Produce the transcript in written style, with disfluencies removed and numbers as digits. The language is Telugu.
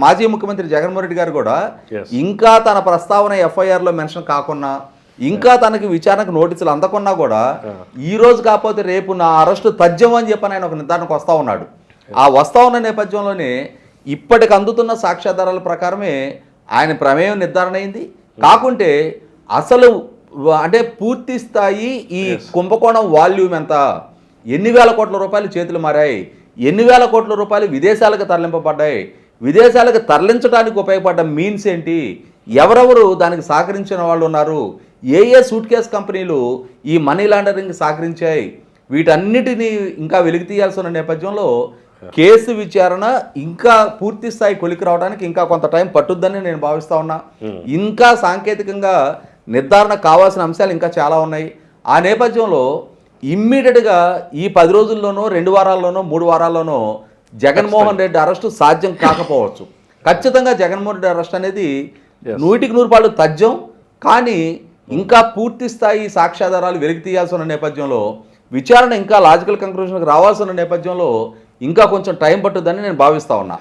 మాజీ ముఖ్యమంత్రి జగన్మోహన్ రెడ్డి గారు కూడా ఇంకా తన ప్రస్తావన ఎఫ్ఐఆర్లో మెన్షన్ కాకున్నా ఇంకా తనకి విచారణకు నోటీసులు అందకున్నా కూడా ఈ రోజు కాకపోతే రేపు నా అరెస్టు తథ్యం అని చెప్పని ఆయన ఒక నిర్ధారణకు వస్తూ ఉన్నాడు. ఆ వస్తూ ఉన్న నేపథ్యంలోనే ఇప్పటికి అందుతున్న సాక్ష్యాధారాల ప్రకారమే ఆయన ప్రమేయం నిర్ధారణ అయింది. కాకుంటే అసలు అంటే పూర్తి స్థాయి ఈ కుంభకోణం వాల్యూమ్ ఎంత, ఎన్ని వేల కోట్ల రూపాయలు చేతులు మారాయి, ఎన్ని వేల కోట్ల రూపాయలు విదేశాలకు తరలింపబడ్డాయి, విదేశాలకు తరలించడానికి ఉపయోగపడ్డ మీన్స్ ఏంటి, ఎవరెవరు దానికి సహకరించిన వాళ్ళు ఉన్నారు, ఏ ఏ సూట్ కేస్ కంపెనీలు ఈ మనీ లాండరింగ్ సహకరించాయి, వీటన్నిటినీ ఇంకా వెలికి తీయాల్సిన నేపథ్యంలో కేసు విచారణ ఇంకా పూర్తి స్థాయి కొలికి రావడానికి ఇంకా కొంత టైం పట్టుద్దని నేను భావిస్తా ఉన్నా. ఇంకా సాంకేతికంగా నిర్ధారణ కావాల్సిన అంశాలు ఇంకా చాలా ఉన్నాయి. ఆ నేపథ్యంలో ఇమ్మీడియట్గా ఈ 10 రోజుల్లోనో 2 వారాల్లోనో 3 వారాల్లోనో జగన్మోహన్ రెడ్డి అరెస్టు సాధ్యం కాకపోవచ్చు. ఖచ్చితంగా జగన్మోహన్ రెడ్డి అరెస్ట్ అనేది 100% తథ్యం. కానీ ఇంకా పూర్తి స్థాయి సాక్ష్యాధారాలు వెలికి తీయాల్సిన నేపథ్యంలో విచారణ ఇంకా లాజికల్ కంక్లూజన్కి రావాల్సిన నేపథ్యంలో ఇంకా కొంచెం టైం పట్టుద్దని నేను భావిస్తా ఉన్నా.